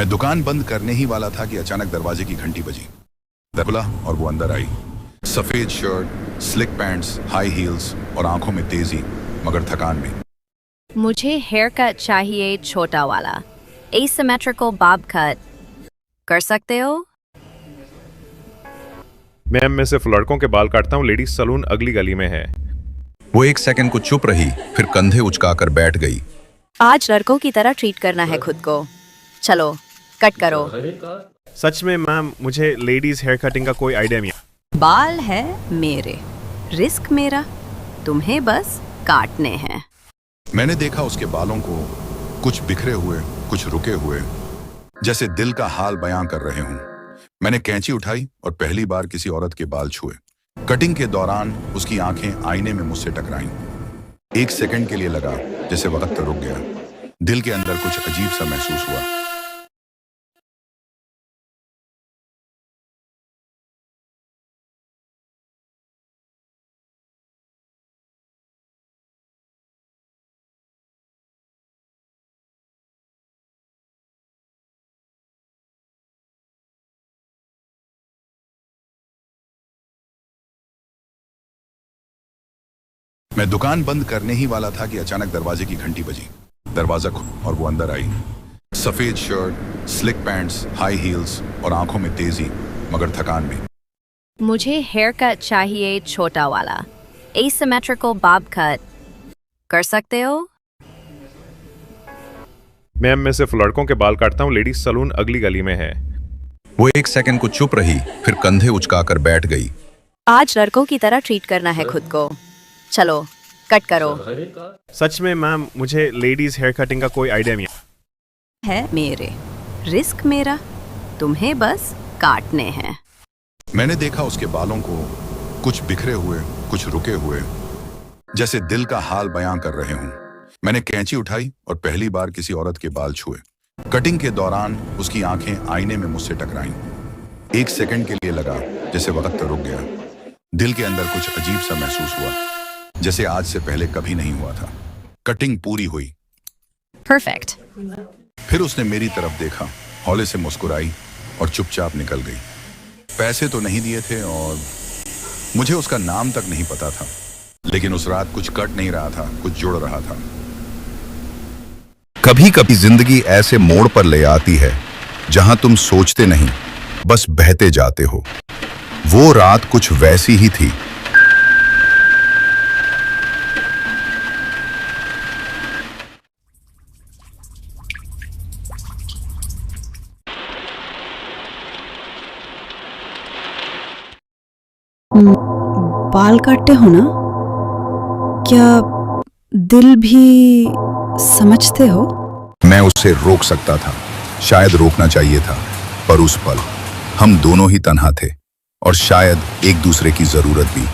मैं दुकान बंद करने ही वाला था कि अचानक दरवाजे की घंटी बजी। दरवाजा खुला और वो अंदर आई। सफेद shirt, slick pants, high heels और आंखों में तेजी मगर थकान में। मुझे हेयर कट चाहिए, छोटा वाला एसिमेट्रिकल बॉब कट। कर सकते हो? मैम, मैं सिर्फ लड़कों के बाल काटता हूँ। लेडीज सलून अगली गली में है। वो एक सेकंड को चुप रही, फिर कंधे उचकाकर बैठ गई। आज लड़कों की तरह ट्रीट करना है खुद को। चलो कट करो। सच में मैम, मुझे लेडीज हेयर कटिंग का कोई आइडिया नहीं है। बाल है मेरे, रिस्क मेरा, तुम्हें बस काटने हैं। मैंने देखा उसके बालों को, कुछ बिखरे हुए, कुछ रुके हुए, जैसे दिल का हाल बयां कर रहे हूं। मैंने कैंची उठाई और पहली बार किसी औरत के बाल छुए। कटिंग के दौरान उसकी आंखें आईने में मुझसे टकराईं। एक सेकंड के लिए लगा जैसे वक्त रुक गया। दिल के अंदर कुछ अजीब सा महसूस हुआ। मैं दुकान बंद करने ही वाला था कि अचानक दरवाजे की घंटी बजी। दरवाजा खुला और वो अंदर आई। सफेद shirt, slick pants, high heels और आंखों में तेजी मगर थकान में। मुझे हेयर कट चाहिए, छोटा वाला एसिमेट्रिकल बॉब कट। कर सकते हो? मैम, मैं सिर्फ लड़कों के बाल काटता हूँ। लेडीज सलून अगली गली में है। वो एक सेकंड को चुप रही, फिर कंधे उचकाकर बैठ गई। आज लड़कों की तरह ट्रीट करना है खुद को। चलो कट करो। सच में मैम, मुझे लेडीज हेयर कटिंग का कोई आइडिया नहीं है मेरे, रिस्क मेरा, तुम्हें बस काटने हैं। मैंने देखा उसके बालों को, कुछ बिखरे हुए, कुछ रुके हुए, जैसे दिल का हाल बयां कर रहे हूं। मैंने कैंची उठाई और पहली बार किसी औरत के बाल छुए। कटिंग के दौरान उसकी आंखें आईने में मुझसे टकराईं। एक सेकंड के लिए लगा जैसे वक्त रुक गया। दिल के अंदर कुछ अजीब सा महसूस हुआ, जैसे आज से पहले कभी नहीं हुआ था। कटिंग पूरी हुई। परफेक्ट। फिर उसने मेरी तरफ देखा, हौले से मुस्कुराई और चुपचाप निकल गई। पैसे तो नहीं दिए थे और मुझे उसका नाम तक नहीं पता था, लेकिन उस रात कुछ कट नहीं रहा था, कुछ जुड़ रहा था। कभी कभी जिंदगी ऐसे मोड़ पर ले आती है जहां तुम सोचते नहीं, बस बहते जाते हो। वो रात कुछ वैसी ही थी। बाल काटते हो ना? क्या दिल भी समझते हो? मैं उसे रोक सकता था, शायद रोकना चाहिए था, पर उस पल हम दोनों ही तन्हा थे और शायद एक दूसरे की जरूरत भी।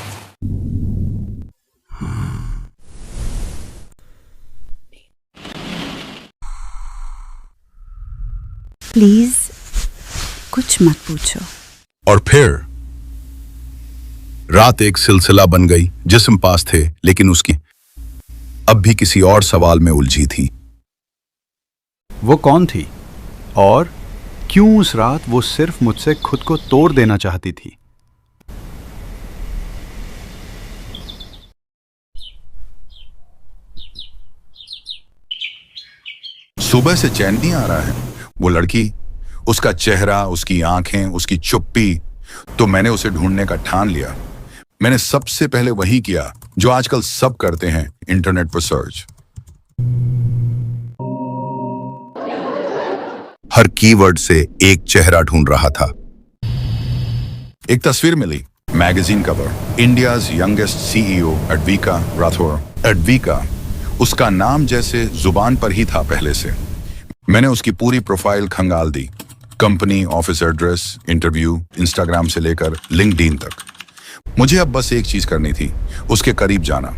प्लीज कुछ मत पूछो। और फिर रात एक सिलसिला बन गई। जिस्म पास थे, लेकिन उसकी अब भी किसी और सवाल में उलझी थी। वो कौन थी और क्यों उस रात वो सिर्फ मुझसे खुद को तोड़ देना चाहती थी? सुबह से चैन नहीं आ रहा है। वो लड़की, उसका चेहरा, उसकी आंखें, उसकी चुप्पी। तो मैंने उसे ढूंढने का ठान लिया। मैंने सबसे पहले वही किया जो आजकल सब करते हैं, इंटरनेट पर सर्च। हर कीवर्ड से एक चेहरा ढूंढ रहा था। एक तस्वीर मिली, magazine cover, India's youngest CEO Edvika Rathore. Edvika, उसका नाम जैसे जुबान पर ही था पहले से। मैंने उसकी पूरी प्रोफाइल खंगाल दी, company, office address, interview, Instagram से लेकर लिंक्डइन तक। मुझे अब बस एक चीज करनी थी, उसके करीब जाना।